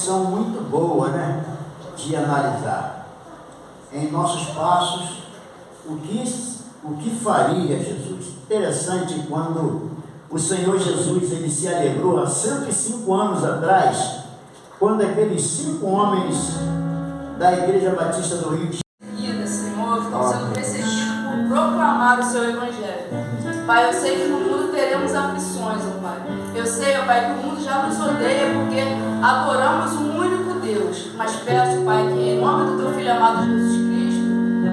lição muito boa, né? De analisar em nossos passos o que faria Jesus. Interessante quando o Senhor Jesus ele se alegrou há 105 anos atrás, quando aqueles 5 homens da Igreja Batista do Rio de Janeiro, Senhor, estão sendo perseguidos por proclamar o seu Evangelho. Pai, eu sei que no mundo teremos aflições, ó Pai. Eu sei, ó Pai, que o mundo já nos odeia porque adoramos um único Deus. Mas peço, Pai, que em nome do Teu Filho amado Jesus Cristo,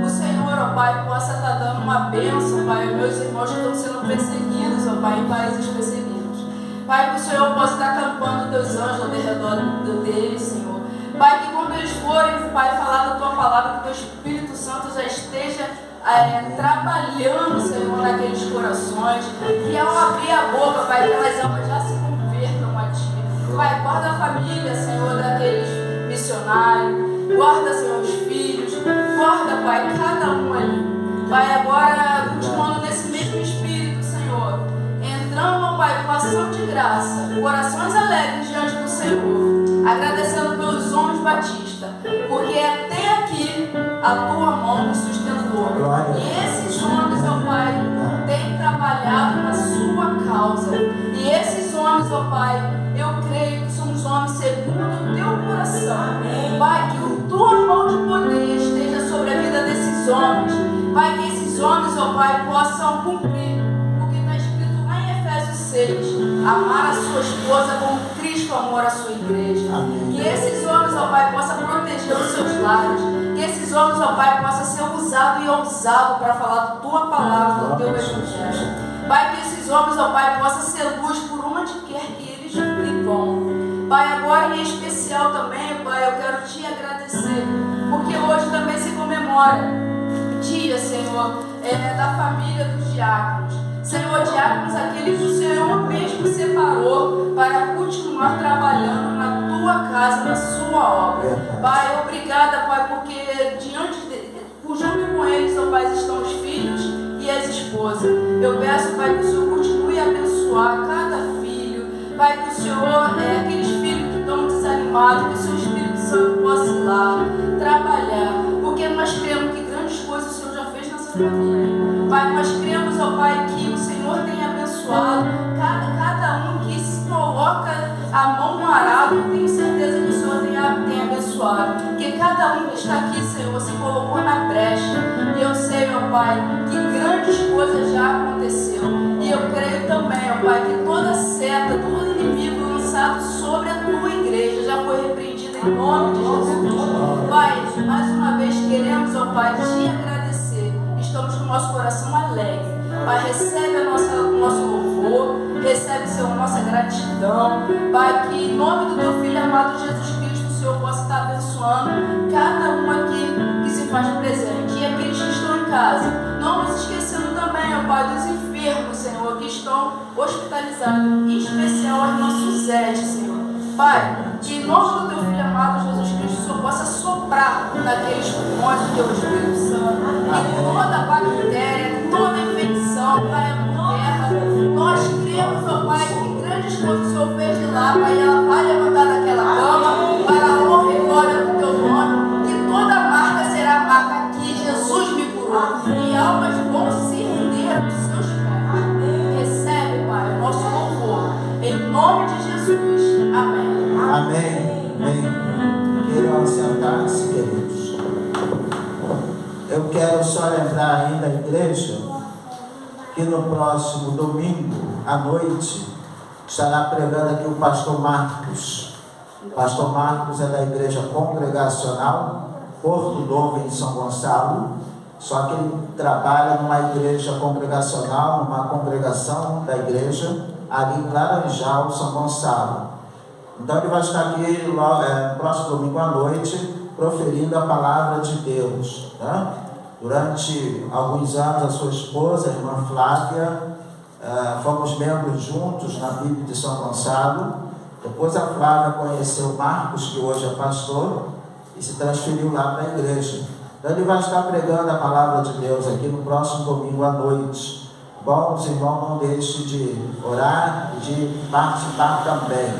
o Senhor, ó Pai, possa estar dando uma bênção, Pai, aos meus irmãos que estão sendo perseguidos, ó Pai, em países perseguidos. Pai, que o Senhor possa estar acampando Teus anjos ao redor deles, Senhor. Pai, que quando eles forem, Pai, falar da Tua palavra, que o Teu Espírito Santo já esteja trabalhando, Senhor, naqueles corações, que ao abrir a boca, Pai, aquelas almas já se convertam a Ti. Pai, guarda a família, Senhor, daqueles missionários, guarda, Senhor, os filhos, guarda, Pai, cada um ali. Pai, agora, continuando nesse mesmo Espírito, Senhor, entrando, Pai, com ação de graça, corações alegres diante do Senhor, agradecendo pelos homens batistas, porque até aqui a Tua mão nos sustentou. E esses homens, ó Pai, têm trabalhado na Sua causa. E esses homens, ó Pai, eu creio que somos homens segundo o Teu coração. Pai, que a Tua mão de poder esteja sobre a vida desses homens. Pai, que esses homens, ó Pai, possam cumprir o que está escrito lá em Efésios 6. Amar a sua esposa como Cristo amou a sua igreja. Que esses homens, ó Pai, possam proteger os seus lares. Que esses homens, ó Pai, possam ser usados e ousados para falar da Tua palavra, do Teu Evangelho. Pai, que esses homens, ó Pai, possam ser luz por onde quer que eles vão. Pai, agora em especial também, Pai, eu quero Te agradecer, porque hoje também se comemora dia, Senhor, da família dos diáconos. Senhor, diáconos, aqueles que o Senhor mesmo separou para continuar trabalhando na Tua casa, na Sua obra. Pai, obrigada, Pai, porque junto com eles, ó Pai, estão os filhos e as esposas. Eu peço, Pai, que o Senhor continue a abençoar cada filho. Pai, que o Senhor, aqueles filhos que estão desanimados, que o Seu Espírito Santo possa ir lá, trabalhar, porque nós cremos que grandes coisas o Senhor já fez nessa família. Pai, nós cremos, ó Pai, que o Senhor tem abençoado cada um que se coloca a mão no arado. Eu tenho certeza que o Senhor tem abençoado. Que cada um que está aqui, Senhor, se colocou na brecha. E eu sei, ó Pai, que grandes coisas já aconteceu. E eu creio também, ó Pai, que toda seta, todo inimigo lançado sobre a Tua igreja já foi repreendido em nome de Jesus. Pai, mais uma vez queremos, ó Pai, Te agradecer. Estamos com o nosso coração alegre. Pai, recebe o nosso louvor, recebe, Senhor, a nossa gratidão. Pai, que em nome do Teu Filho amado Jesus Cristo, o Senhor possa estar abençoando cada um aqui que se faz presente. E aqueles que estão em casa, não nos esquecendo também, ó Pai, dos enfermos, Senhor, que estão hospitalizados, em especial a irmã Suzete, Senhor. Pai, que em nome do Teu Filho amado Jesus Cristo, o Senhor possa soprar naqueles pulmões do Teu Espírito Santo, que toda bactéria, toda infecção, Pai, por terra. Nós cremos, ó Pai, que grandes coisas o Senhor fez de lá, Pai, ela vai levantar daquela cama para a honra e glória do Teu nome, que toda marca será a marca que Jesus me curou, e almas vão se render aos Seus pés. Recebe, Pai, o nosso louvor, em nome de Jesus. Amém. Amém. Amém. Queiram sentar-se, queridos. Eu quero só lembrar ainda a igreja que no próximo domingo à noite estará pregando aqui o pastor Marcos. O pastor Marcos é da igreja congregacional Porto Novo em São Gonçalo, só que ele trabalha numa igreja congregacional, numa congregação da igreja ali em Laranjal, São Gonçalo. Então ele vai estar aqui no próximo domingo à noite proferindo a palavra de Deus, tá? Durante alguns anos a sua esposa, a irmã Flávia, fomos membros juntos na Bíblia de São Gonçalo. Depois a Flávia conheceu o Marcos, que hoje é pastor, e se transferiu lá para a igreja. Então ele vai estar pregando a palavra de Deus aqui no próximo domingo à noite. Bom, os irmãos, não deixem de orar e de participar também.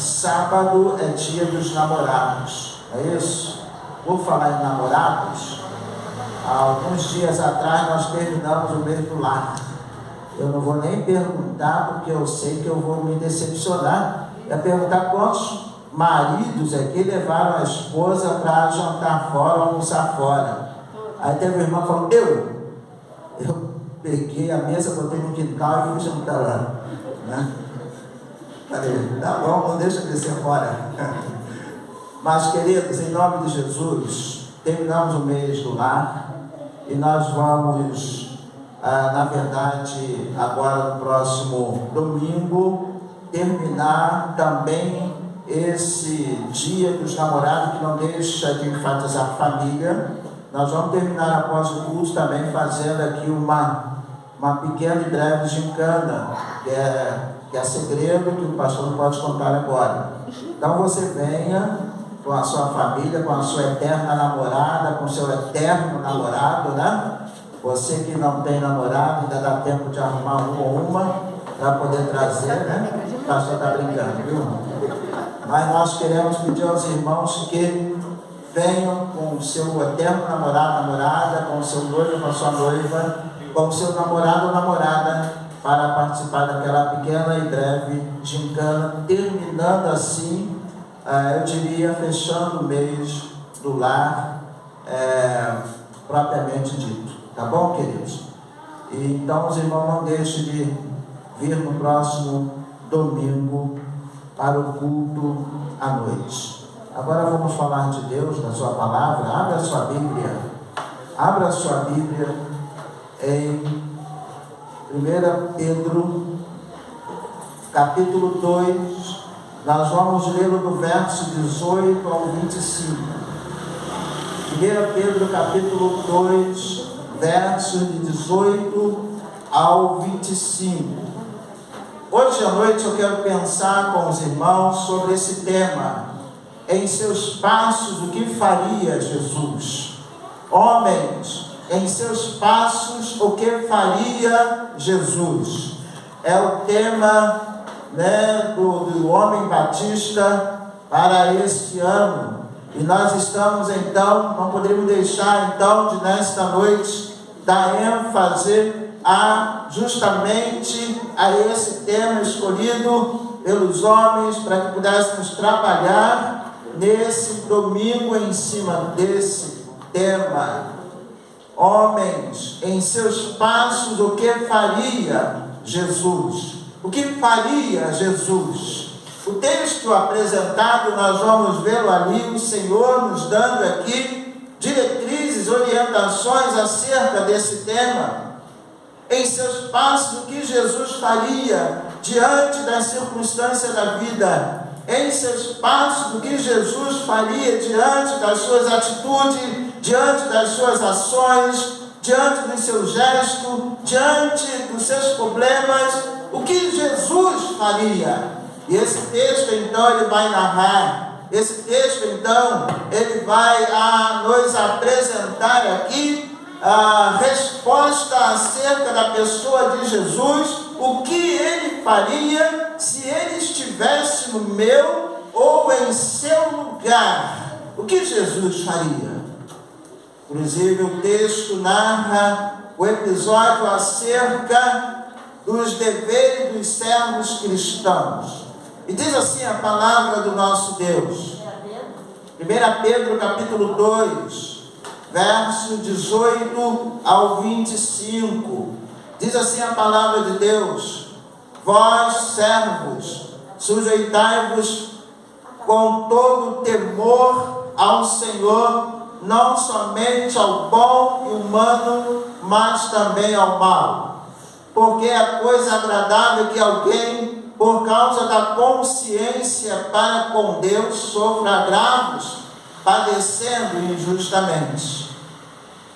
sábado é dia dos namorados, não é isso? Vou falar em namorados. Há alguns dias atrás nós terminamos o mês do lar. Eu não vou nem perguntar, porque eu sei que eu vou me decepcionar. É perguntar quantos maridos aqui levaram a esposa para jantar fora, almoçar fora. Aí teve uma irmã que falou, eu peguei a mesa, botei no quintal e fui jantar lá, né? Falei, tá bom, não deixa descer fora. Mas, queridos, em nome de Jesus, terminamos o mês do lar e nós vamos, na verdade, agora no próximo domingo, terminar também esse dia dos namorados, que não deixa de enfatizar a família. Nós vamos terminar após o curso também fazendo aqui uma pequena e breve gincana, que é segredo, que o pastor não pode contar agora. Então você venha com a sua família, com a sua eterna namorada, com o seu eterno namorado, né? Você que não tem namorado, ainda dá tempo de arrumar um ou uma para poder trazer, né? O pastor está brincando, viu? Mas nós queremos pedir aos irmãos que venham com o seu eterno namorado, namorada, com o seu noivo, com a sua noiva, com o seu namorado ou namorada, para participar daquela pequena e breve gincana, terminando assim, eu diria, fechando o mês do lar, propriamente dito. Tá bom, queridos? E, então, os irmãos não deixem de vir no próximo domingo para o culto à noite. Agora vamos falar de Deus, da sua palavra. Abra a sua Bíblia. Abra a sua Bíblia em 1 Pedro, capítulo 2. Nós vamos lê-lo do verso 18 ao 25. 1 Pedro, capítulo 2, versos de 18 ao 25. Hoje à noite eu quero pensar com os irmãos sobre esse tema. Em seus passos, o que faria Jesus? Homens, em seus passos, o que faria Jesus? É o tema, né, do Homem Batista para este ano. E nós estamos então, não poderíamos deixar então de nesta noite dar ênfase justamente a esse tema escolhido pelos homens para que pudéssemos trabalhar nesse domingo em cima desse tema. Homens, em seus passos, o que faria Jesus? O que faria Jesus? O texto apresentado, nós vamos vê-lo ali, o Senhor nos dando aqui diretrizes, orientações acerca desse tema. Em seus passos, o que Jesus faria diante das circunstâncias da vida? Em seus passos, o que Jesus faria diante das suas atitudes, diante das suas ações, diante dos seus gestos, diante dos seus problemas? O que Jesus faria? E esse texto, então, ele vai narrar. Esse texto, então, ele vai nos apresentar aqui a resposta acerca da pessoa de Jesus, o que ele faria se ele estivesse no meu ou em seu lugar. O que Jesus faria? Inclusive, o texto narra o episódio acerca dos deveres dos servos cristãos. E diz assim a palavra do nosso Deus. 1 Pedro capítulo 2, verso 18 ao 25. Diz assim a palavra de Deus: vós, servos, sujeitai-vos com todo temor ao Senhor, não somente ao bom e humano, mas também ao mal. Porque é coisa agradável que alguém, por causa da consciência para com Deus, sofra agravos, padecendo injustamente.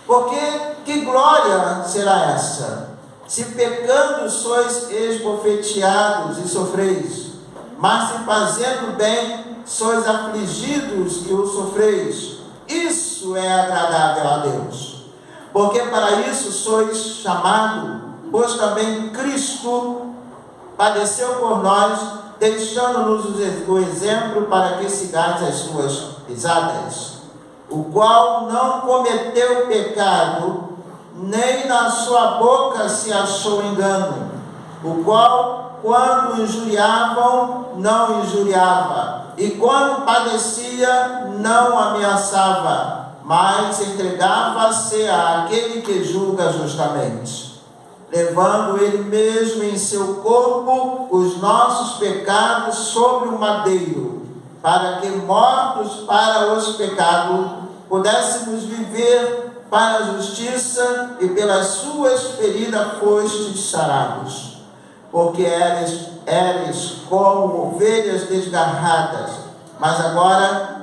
Porque que glória será essa, se pecando sois esbofeteados e sofreis, mas se fazendo bem sois afligidos e o sofreis? Isso é agradável a Deus. Porque para isso sois chamados, pois também Cristo padeceu por nós, deixando-nos o exemplo para que sigais as suas pisadas, o qual não cometeu pecado, nem na sua boca se achou engano, o qual, quando injuriavam, não injuriava, e quando padecia, não ameaçava, mas entregava-se àquele que julga justamente, levando ele mesmo em seu corpo os nossos pecados sobre o madeiro, para que, mortos para os pecados, pudéssemos viver para a justiça, e pelas suas feridas fostes sarados. Porque eres como ovelhas desgarradas, mas agora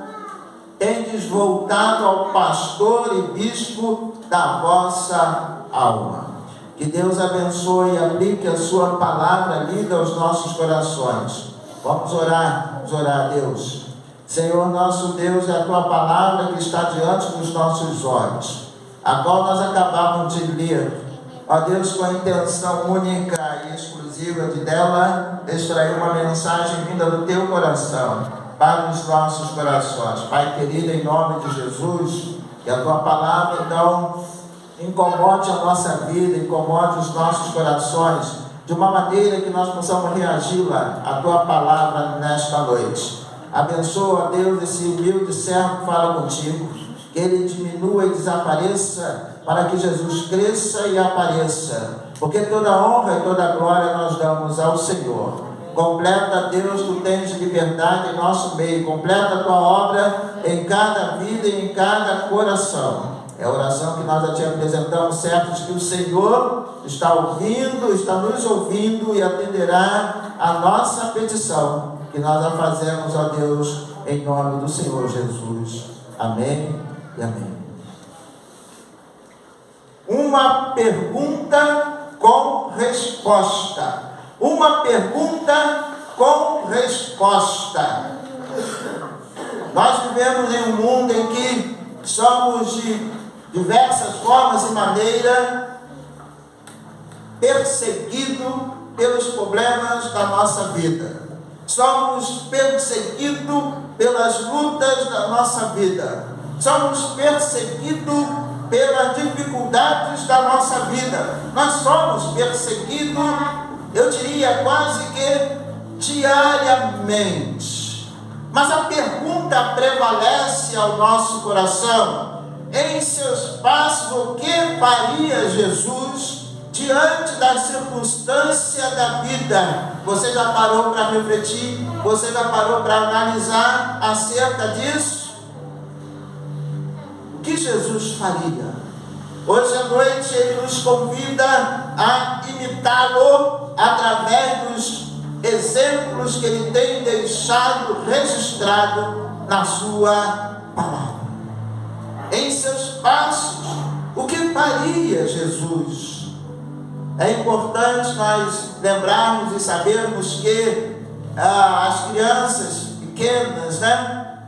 tendes voltado ao pastor e bispo da vossa alma. Que Deus abençoe e aplique a sua palavra lida aos nossos corações. Vamos orar a Deus. Senhor nosso Deus, é a tua palavra que está diante dos nossos olhos, a qual nós acabamos de ler. Ó Deus, com a intenção única e exclusiva de dela extrair uma mensagem vinda do teu coração para os nossos corações. Pai querido, em nome de Jesus, que a tua palavra então incomode a nossa vida, incomode os nossos corações, de uma maneira que nós possamos reagir-la à tua palavra nesta noite. Abençoa, Deus, esse humilde servo que fala contigo, que ele diminua e desapareça, para que Jesus cresça e apareça, porque toda honra e toda glória nós damos ao Senhor. Completa, Deus, tu tens liberdade em nosso meio, completa a tua obra em cada vida e em cada coração. É a oração que nós já te apresentamos, certos que o Senhor está ouvindo, está nos ouvindo e atenderá a nossa petição, que nós a fazemos, ó Deus, em nome do Senhor Jesus. Amém e amém. Uma pergunta com resposta. Uma pergunta com resposta. Nós vivemos em um mundo em que somos de diversas formas e maneiras perseguidos pelos problemas da nossa vida. Somos perseguidos pelas lutas da nossa vida. Somos perseguidos pelas dificuldades da nossa vida. Nós somos perseguidos, eu diria quase que diariamente. Mas a pergunta prevalece ao nosso coração: em seus passos, o que faria Jesus diante da circunstância da vida? Você já parou para refletir? Você já parou para analisar acerca disso? O que Jesus faria? Hoje à noite ele nos convida a imitá-lo através dos exemplos que ele tem deixado registrado na sua palavra. Em seus passos, o que faria Jesus? É importante nós lembrarmos e sabermos que as crianças pequenas,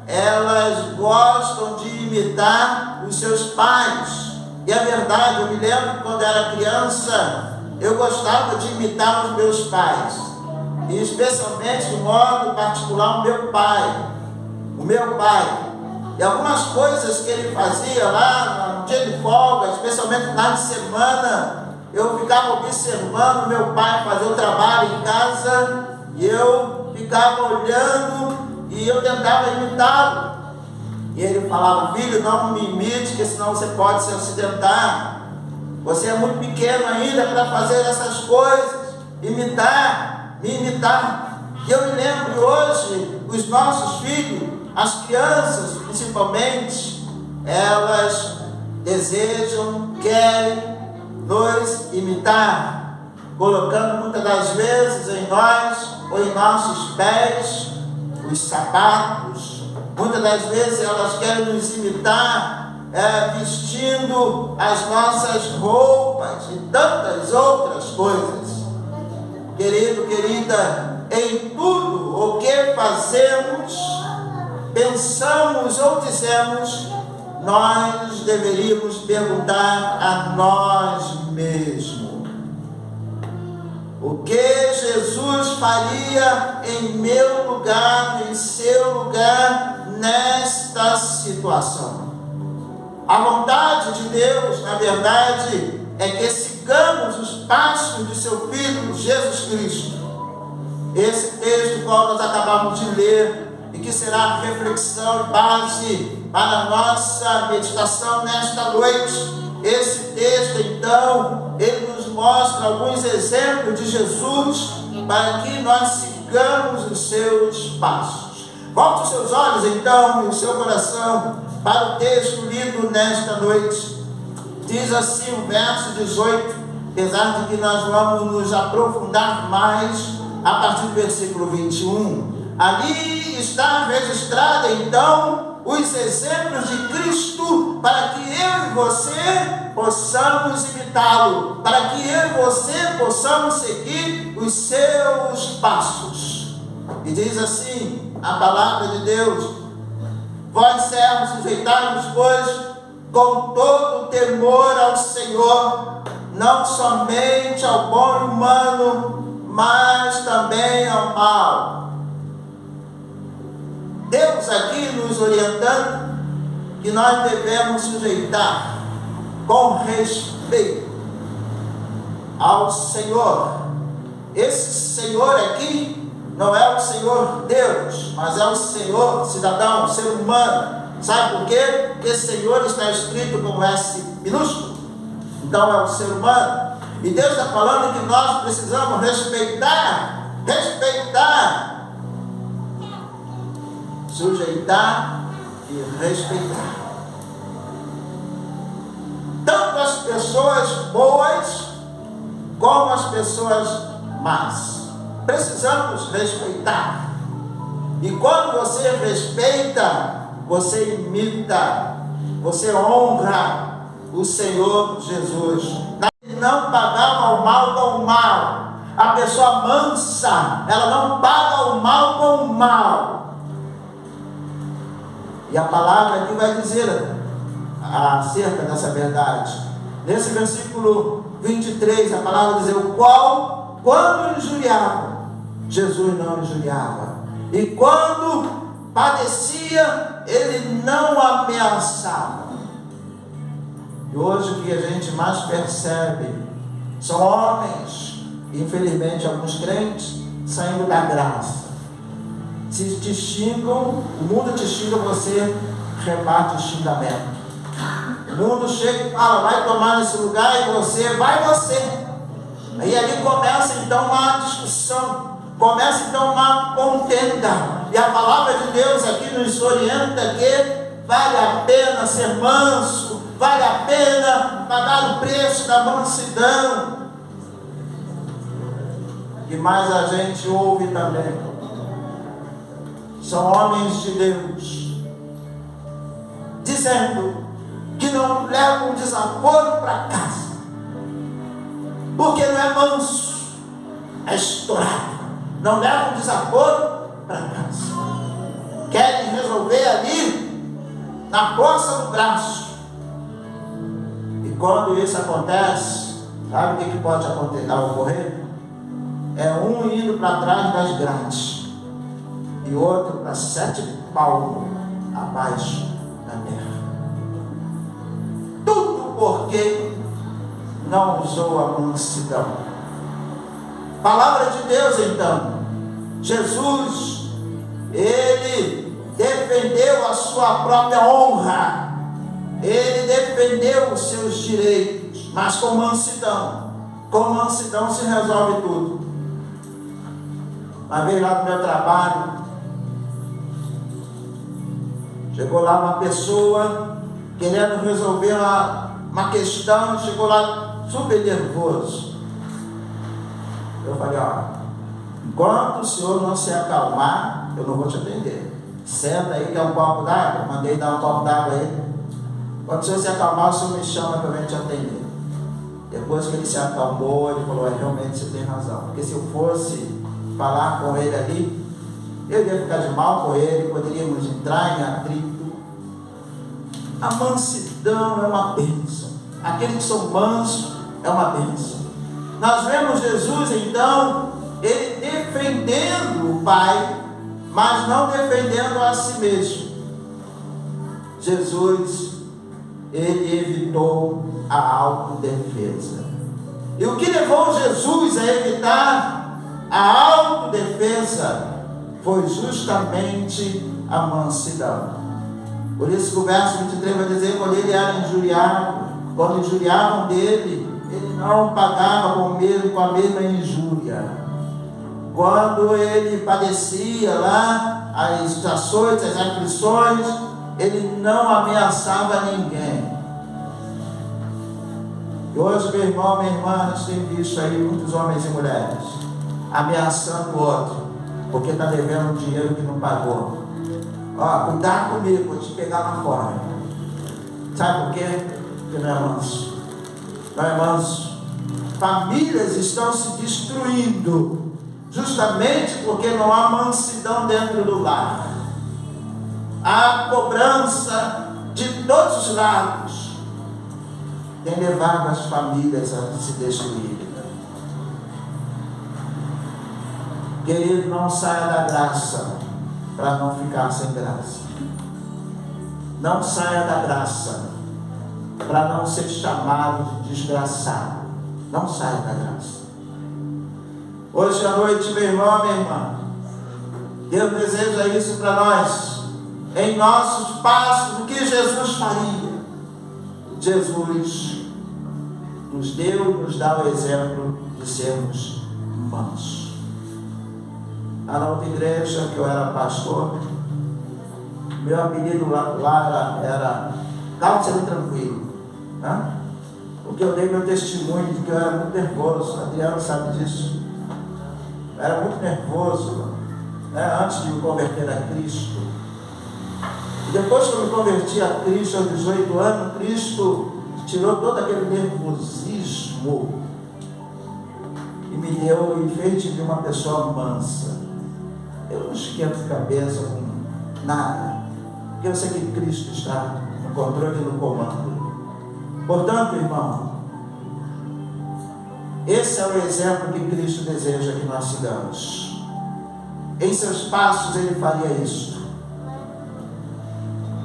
elas gostam de imitar os seus pais. E é verdade, eu me lembro que quando era criança, eu gostava de imitar os meus pais. E especialmente, de modo particular, o meu pai. E algumas coisas que ele fazia lá no dia de folga, especialmente no final de semana, eu ficava observando meu pai fazer o trabalho em casa, e eu ficava olhando e eu tentava imitá-lo. E ele falava: filho, não me imite, porque senão você pode se acidentar. Você é muito pequeno ainda para fazer essas coisas. Me imitar. E eu me lembro hoje, os nossos filhos, as crianças principalmente, elas desejam, querem nos imitar, colocando muitas das vezes em nós ou em nossos pés os sapatos. Muitas das vezes elas querem nos imitar vestindo as nossas roupas e tantas outras coisas. Querido, querida, em tudo o que fazemos, pensamos ou dizemos, nós deveríamos perguntar a nós mesmos: O que Jesus faria em meu lugar, em seu lugar, nesta situação? A vontade de Deus, na verdade, é que sigamos os passos de seu Filho Jesus Cristo. Esse texto que nós acabamos de ler e que será reflexão e base para a nossa meditação nesta noite. Esse texto, então, ele nos mostra alguns exemplos de Jesus para que nós sigamos os seus passos. Volte os seus olhos, então, e o seu coração para o texto lido nesta noite. Diz assim o verso 18, apesar de que nós vamos nos aprofundar mais a partir do versículo 21. Ali está registrada, então, os exemplos de Cristo, para que eu e você possamos imitá-lo, para que eu e você possamos seguir os seus passos. E diz assim a palavra de Deus: vós servos, sujeitai-vos, pois, com todo temor ao Senhor, não somente ao bom e humano, mas também ao mal. Deus aqui nos orientando que nós devemos sujeitar com respeito ao Senhor. Esse Senhor aqui não é o Senhor Deus, mas é o Senhor cidadão, ser humano. Sabe por quê? Porque Senhor está escrito com S minúsculo. Então é o ser humano. E Deus está falando que nós precisamos respeitar, sujeitar e respeitar. Tanto as pessoas boas como as pessoas más. Precisamos respeitar. E quando você respeita, você imita, você honra o Senhor Jesus. Não pagar o mal com o mal. A pessoa mansa, ela não paga o mal com o mal. E a palavra aqui vai dizer acerca dessa verdade. Nesse versículo 23, a palavra diz: o qual, quando injuriava, Jesus não injuriava. E quando padecia, ele não ameaçava. E hoje o que a gente mais percebe são homens, infelizmente alguns crentes, saindo da graça. Se te xingam, o mundo te xinga, você rebate o xingamento. O mundo chega e fala: vai tomar nesse lugar, e você, vai você. Aí ali começa então uma discussão, começa então uma contenda. E a palavra de Deus aqui nos orienta que vale a pena ser manso, vale a pena pagar o preço da mansidão. E mais a gente ouve também. São homens de Deus dizendo que não levam um desaforo para casa, porque não é manso, é estourado. Não leva um desaforo para casa. Querem resolver ali na força do braço. E quando isso acontece, sabe o que pode ocorrer? É um indo para trás das grades e outro para 7 palmos abaixo da terra. Tudo porque não usou a mansidão. Palavra de Deus, então. Jesus, ele defendeu a sua própria honra. Ele defendeu os seus direitos, mas com mansidão. Com mansidão se resolve tudo. Uma vez lá no meu trabalho, chegou lá uma pessoa querendo resolver uma questão, chegou lá super nervoso. Eu falei: enquanto o senhor não se acalmar, eu não vou te atender. Senta aí, quer um copo d'água? Mandei dar um copo d'água aí. Quando o senhor se acalmar, o senhor me chama para eu te atender. Depois que ele se acalmou, ele falou: realmente você tem razão. Porque se eu fosse falar com ele ali, eu ia ficar de mal com ele, poderíamos entrar em atrito. A mansidão é uma bênção. Aqueles que são mansos é uma bênção. nós vemos Jesus, então, ele defendendo o Pai, mas não defendendo a si mesmo. Jesus, ele evitou a autodefesa. E o que levou Jesus a evitar a autodefesa foi justamente a mansidão. Por isso que o verso 23 vai dizer: quando ele era injuriado, quando injuriavam dele, ele não pagava com a mesma injúria. Quando ele padecia lá as açoites, as aflições, ele não ameaçava ninguém. E hoje, meu irmão, minha irmã, nós temos visto aí muitos homens e mulheres ameaçando o outro, porque está devendo dinheiro que não pagou. Ó, cuidado comigo, vou te pegar lá fora. Sabe por quê? Porque não é manso. Não é manso. Famílias estão se destruindo, justamente porque não há mansidão dentro do lar. A cobrança de todos os lados tem levado as famílias a se destruírem. Querido, não saia da graça para não ficar sem graça. Não saia da graça para não ser chamado de desgraçado. Não saia da graça. Hoje à noite, meu irmão, minha irmã, Deus deseja isso para nós, em nossos passos, o que Jesus faria. Jesus nos deu, nos dá o exemplo de sermos mansos. Lá na outra igreja que eu era pastor, meu apelido lá era calma, seja tranquilo, né? Porque eu dei meu testemunho de que eu era muito nervoso. Adriano sabe disso. Eu era muito nervoso, né? Antes de me converter a Cristo. E depois que eu me converti a Cristo aos 18 anos, Cristo tirou todo aquele nervosismo e me deu e fez de mim uma pessoa mansa. Eu não esquento a cabeça com nada, porque eu sei que Cristo está no controle e no comando. Portanto, irmão, esse é o exemplo que Cristo deseja que nós sigamos. Em seus passos ele faria isso.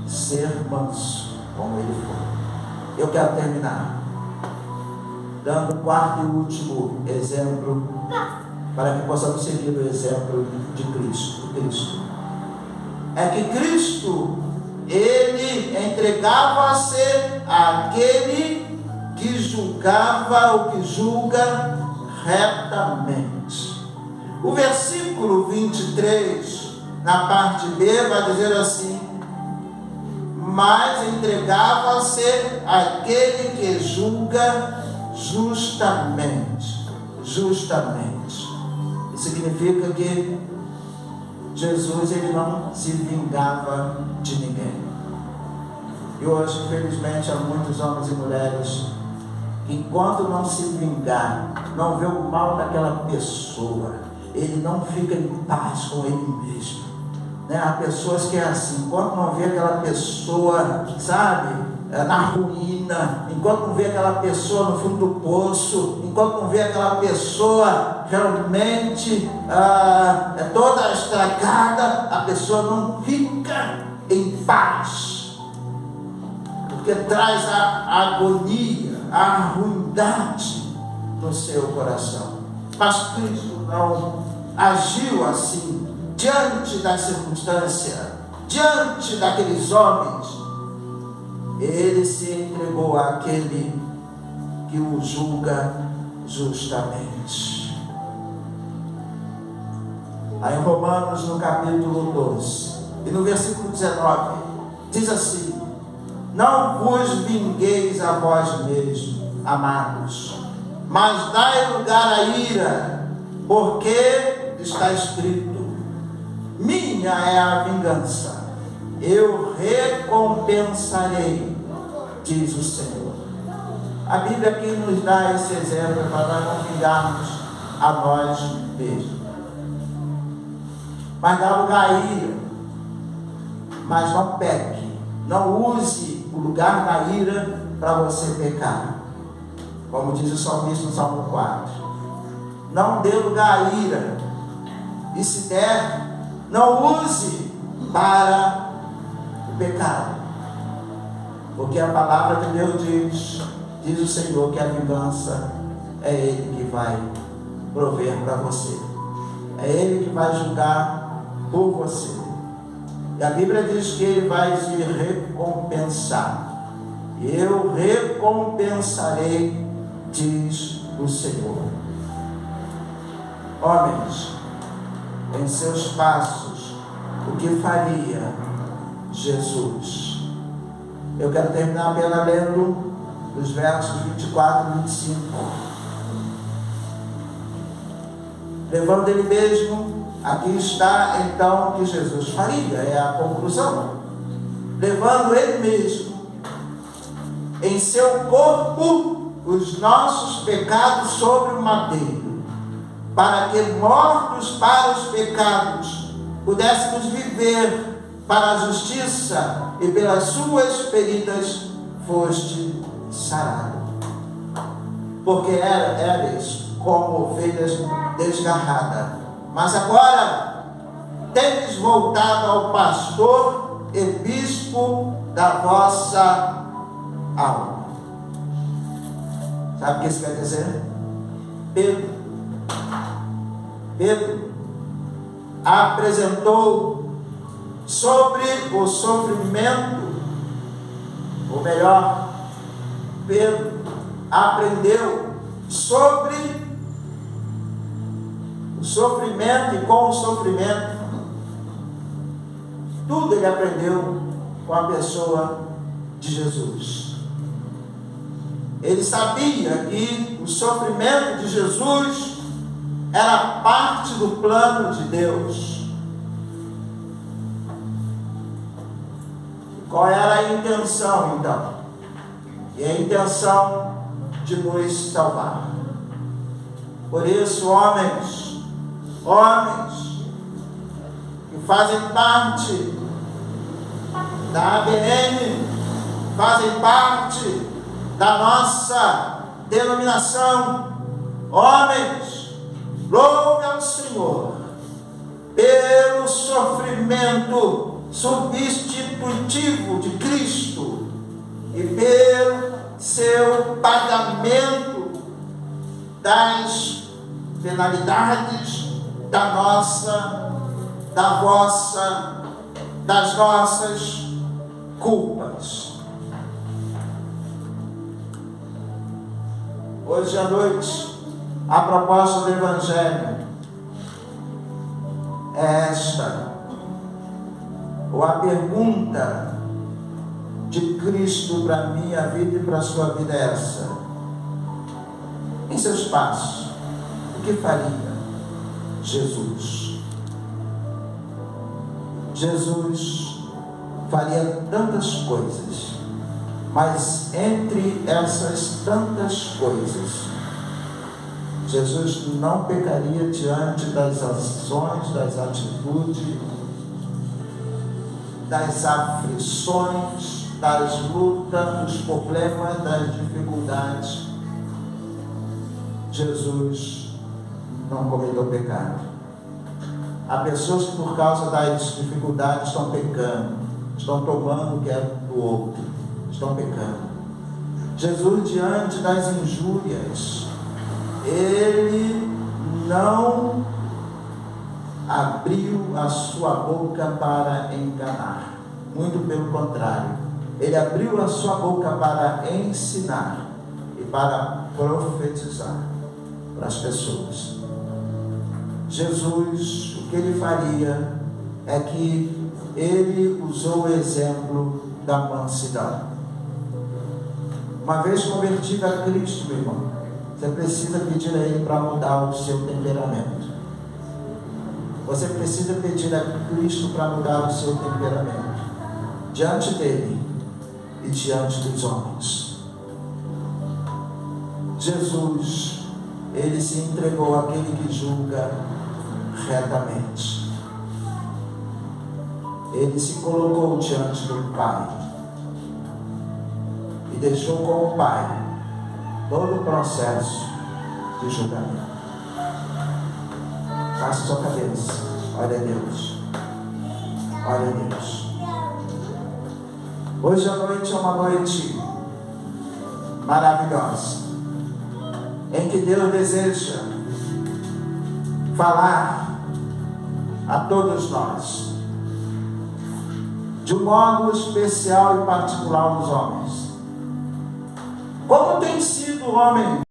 Ser manso, como ele foi. Eu quero terminar dando o quarto e último exemplo, para que possamos seguir o exemplo de Cristo. É que Cristo, ele entregava-se àquele que julgava ou que julga retamente. O versículo 23, na parte B, vai dizer assim: mas entregava-se àquele que julga justamente. Significa que Jesus, ele não se vingava de ninguém. E hoje, infelizmente, há muitos homens e mulheres que, enquanto não se vingar, não vê o mal daquela pessoa, ele não fica em paz com ele mesmo, né? Há pessoas que é assim, enquanto não vê aquela pessoa, sabe, na ruína, enquanto não vê aquela pessoa no fundo do poço, enquanto não vê aquela pessoa realmente toda estragada, a pessoa não fica em paz, porque traz a agonia, a ruindade no seu coração. Mas Cristo não agiu assim, diante da circunstância, diante daqueles homens. Ele se entregou àquele que o julga justamente. Aí em Romanos, no capítulo 12, e no versículo 19, diz assim: não vos vingueis a vós mesmos, amados, mas dai lugar à ira, porque está escrito: minha é a vingança, eu recompensarei, diz o Senhor. A Bíblia aqui nos dá esse exemplo para nós não vingarmos a nós mesmos. Mas dá lugar à ira, mas não peque. Não use o lugar da ira para você pecar. Como diz o salmista no Salmo 4: não dê lugar à ira. E se der, não use para o pecado. Porque a palavra de Deus diz o Senhor que a vingança é Ele que vai prover para você. É Ele que vai julgar por você. E a Bíblia diz que Ele vai te recompensar. Eu recompensarei, diz o Senhor. Homens, em seus passos, o que faria Jesus? Eu quero terminar apenas lendo os versos 24 e 25. Levando ele mesmo, aqui está então o que Jesus faria, é a conclusão. Levando ele mesmo em seu corpo os nossos pecados sobre o madeiro, para que mortos para os pecados pudéssemos viver para a justiça, e pelas suas feridas foste sarado. Porque eres como ovelhas desgarradas, mas agora tendes voltado ao pastor e bispo da vossa alma. Sabe o que isso quer dizer? Pedro apresentou sobre o sofrimento, ou melhor, Pedro aprendeu sobre o sofrimento, e com o sofrimento tudo ele aprendeu com a pessoa de Jesus. Ele sabia que o sofrimento de Jesus era parte do plano de Deus. Qual era a intenção, então? E a intenção de nos salvar. Por isso, homens que fazem parte da ABN, fazem parte da nossa denominação, homens, louve ao Senhor pelo sofrimento substitutivo de Cristo e pelo seu pagamento das penalidades das nossas culpas. Hoje à noite, a proposta do Evangelho é esta, ou a pergunta de Cristo para a minha vida e para a sua vida é essa: em seus passos, o que faria Jesus? Jesus faria tantas coisas, mas entre essas tantas coisas, Jesus não pecaria diante das ações, das atitudes, das aflições, das lutas, dos problemas, das dificuldades. Jesus não cometeu pecado. Há pessoas que por causa das dificuldades estão pecando, estão tomando o que é do outro, estão pecando. Jesus, diante das injúrias, ele não abriu a sua boca para enganar, muito pelo contrário, ele abriu a sua boca para ensinar e para profetizar para as pessoas. Jesus, o que ele faria é que ele usou o exemplo da mansidão. Uma vez convertido a Cristo, meu irmão, você precisa pedir a Ele para mudar o seu temperamento. Você precisa pedir a Cristo para mudar o seu temperamento diante dele e diante dos homens. Jesus, ele se entregou àquele que julga retamente. Ele se colocou diante do Pai e deixou com o Pai todo o processo de julgamento. Baixe sua cabeça. Olha a Deus. Olha a Deus. Hoje à noite é uma noite maravilhosa, em que Deus deseja falar a todos nós, de um modo especial e particular aos homens. Como tem sido o homem